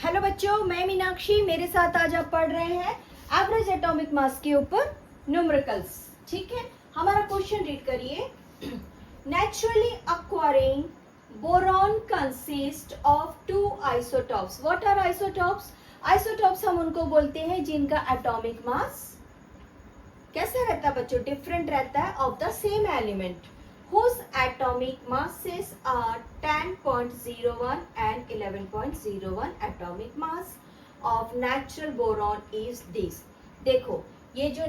Hello बच्चों, मैं मीनाक्षी। मेरे साथ आज आप पढ़ रहे हैं एवरेज एटॉमिक मास के ऊपर न्यूमेरिकल्स। ठीक है, हमारा क्वेश्चन रीड करिए। Naturally acquiring boron consist of two isotopes. What are isotopes? Isotopes हम उनको बोलते हैं जिनका एटॉमिक मास कैसा रहता है बच्चों? डिफरेंट रहता है of the same element whose atomic masses are 10.01 and 11.01 atomic mass of natural boron is this। देखो, ये जो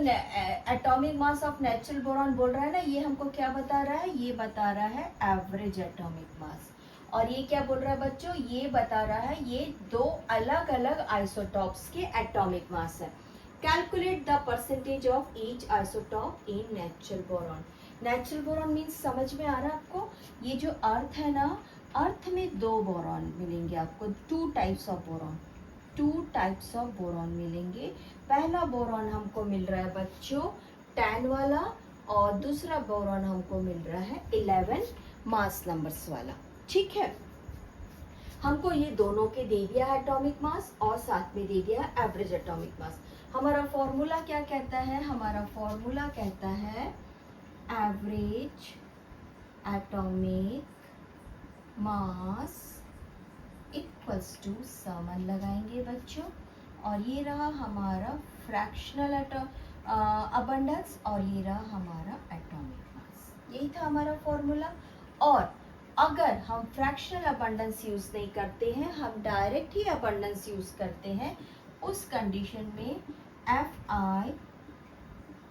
atomic mass of natural boron बोल रहा है ना, ये हमको क्या बता रहा है? ये बता रहा है एवरेज एटॉमिक मास। और ये क्या बोल रहा है बच्चों? ये बता रहा है ये दो अलग अलग आइसोटॉप्स के एटॉमिक मास है। Calculate the percentage of each isotope in natural boron. Natural boron means समझ में आ रहा है आपको? ये जो अर्थ है ना, अर्थ में दो बोरॉन मिलेंगे आपको, टू टाइप्स ऑफ बोरॉन मिलेंगे। पहला बोरॉन हमको मिल रहा है बच्चों 10 वाला, और दूसरा बोरॉन हमको मिल रहा है 11 मास नंबर्स वाला। ठीक है, हमको ये दोनों के दे दिया है एटॉमिक मास और साथ में दे दिया है एवरेज एटॉमिक मास। हमारा फॉर्मूला क्या कहता है? हमारा फॉर्मूला कहता है average atomic mass equals to समन लगाएंगे बच्चों, और ये रहा हमारा फ्रैक्शनल अबंडेंस और ये रहा हमारा एटॉमिक मास। यही था हमारा फॉर्मूला। और अगर हम फ्रैक्शनल अबंडेंस यूज नहीं करते हैं, हम डायरेक्ट ही अबंडेंस यूज करते हैं, उस कंडीशन में FI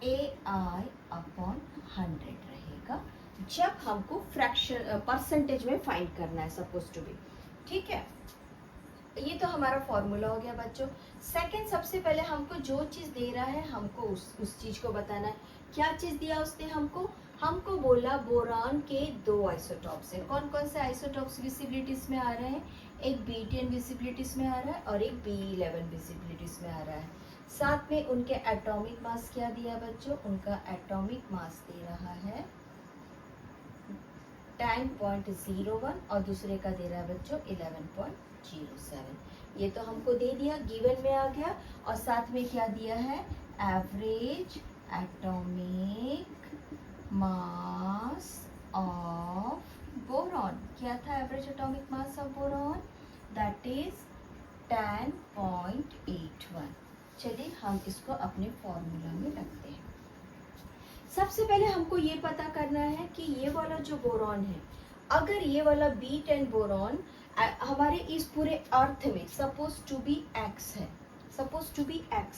AI अपॉन 100 रहेगा जब हमको फ्रैक्शन परसेंटेज में फाइंड करना है, सपोज टू बी। ठीक है, ये तो हमारा फॉर्मूला हो गया बच्चों। सेकंड, सबसे पहले हमको जो चीज दे रहा है हमको उस चीज को बताना है। क्या चीज दिया उसने हमको बोला बोरॉन के दो आइसोटॉप्स हैं। कौन कौन से आइसोटॉप्स विजिबिलिटीज में आ रहे हैं? एक B10 विजिबिलिटीज में आ रहा है और एक B11 विजिबिलिटीज में आ रहा है। साथ में उनके एटॉमिक मास क्या दिया बच्चों? उनका एटॉमिक मास दे रहा है 10.01 और दूसरे का दे रहा है बच्चों 11.07। ये तो हमको दे दिया, गिवन में आ गया। और साथ में क्या दिया है? Average atomic mass of boron. क्या था average atomic mass of boron? That is 10.81। चलिए हम इसको अपने फॉर्मूला में रखते हैं। सबसे पहले हमको ये पता करना है कि ये वाला जो बोरॉन है, अगर ये वाला B10 बोरॉन हमारे इस पूरे अर्थ में सपोज टू बी X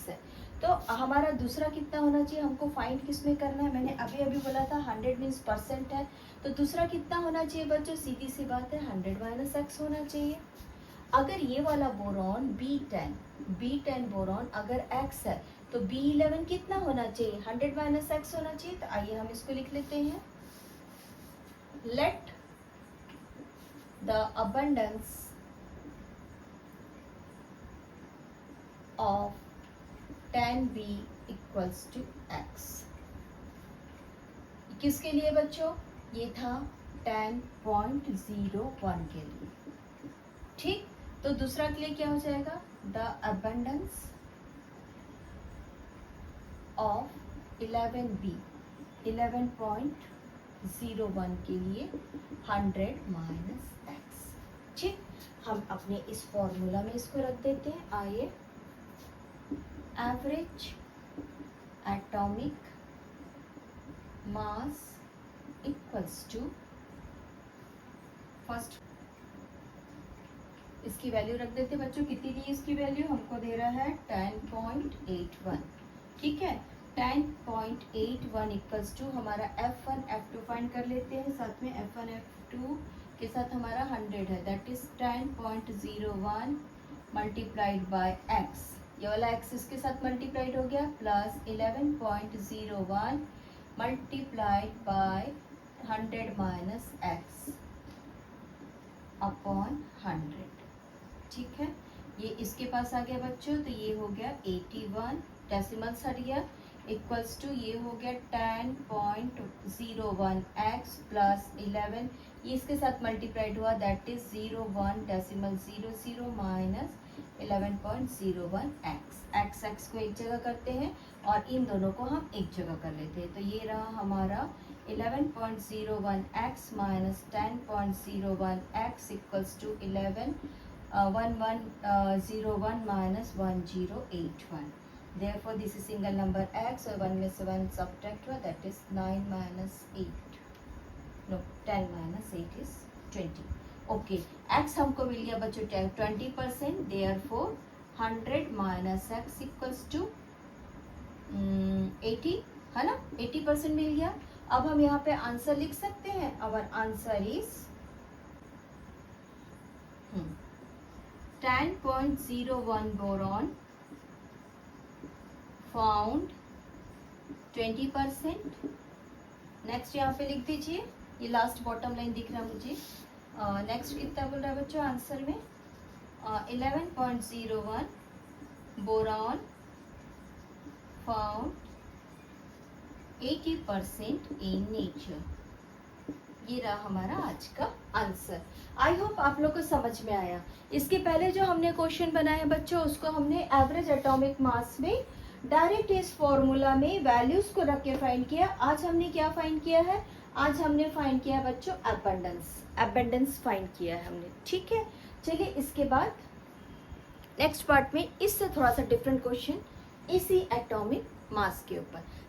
है, तो हमारा दूसरा कितना होना चाहिए? हमको फाइंड किस में करना है? मैंने अभी बोला था 100 मीन्स परसेंट है, तो दूसरा कितना होना चाहिए बच्चों? सीधी सी बात है, 100 - X होना चाहिए। अगर ये वाला बोरॉन B10 बोरॉन अगर X है, तो B11 कितना होना चाहिए? 100 - X होना चाहिए। तो आइए हम इसको लिख लेते हैं। Let the abundance of 10B equals to X। किसके लिए बच्चों? ये था 10.01 के लिए। ठीक, तो दूसरा के लिए क्या हो जाएगा? द अबंडेंस ऑफ 11B 11.01 के लिए 100 - X। ठीक, हम अपने इस फॉर्मूला में इसको रख देते हैं। आइए, average atomic mass equals to, first इसकी वैल्यू रख देते हैं बच्चों। कितनी दी इसकी वैल्यू? हमको दे रहा है 10.81। ठीक है, 10.81 इक्वल्स टू हमारा F1 F2 फाइंड कर लेते हैं। साथ में F1 F2 के साथ हमारा 100 है, that is 10.01 multiplied by X। ये वाला X इसके साथ मल्टीप्लाइड हो गया, plus 11.01 multiplied by 100 - X upon 100। ठीक है, ये इसके पास आ गया बच्चों, तो ये हो गया 81, डेसिमल्स हट गया, इक्वल्स टू ये हो गया 10.01 X प्लस 11, ये इसके साथ मल्टीप्लाइड हुआ, that is 0.100 minus 11.01 x x को एक जगह करते हैं और इन दोनों को हम एक जगह कर लेते हैं। तो ये रहा हमारा 11.01 x minus 10.01 x equals to 1101 minus 1081। Therefore, this is single number x और 1 में से 1 subtract हुआ, that is 9 minus 8, no 10 minus 8 is 20. Okay, x हमको मिल गया बच्चों 20%, therefore 100 minus x equals to 80, है ना, 80% मिल गया। अब हम यहाँ पे आंसर लिख सकते हैं, our answer is 10.01 boron found 20%। Next यहाँ पे लिख दीजिए, ये लास्ट बॉटम लाइन दिख रहा है मुझे। नेक्स्ट कितना बोल रहा है बच्चों आंसर में, 11.01 बोरॉन फाउंड 80% इन नेचर। ये रहा हमारा आज का आंसर। आई होप आप लोग को समझ में आया। इसके पहले जो हमने क्वेश्चन बनाया बच्चों, उसको हमने एवरेज एटॉमिक मास में डायरेक्ट इस फॉर्मूला में वैल्यूज को रख के फाइंड किया। आज हमने क्या फाइंड किया है, आज हमने फाइंड किया है बच्चों एबंडेंस फाइंड किया है हमने, ठीक है। चलिए इसके बाद नेक्स्ट पार्ट में इससे थोड़ा सा डिफरेंट क्वेश्चन इसी एटॉमिक मास के ऊपर।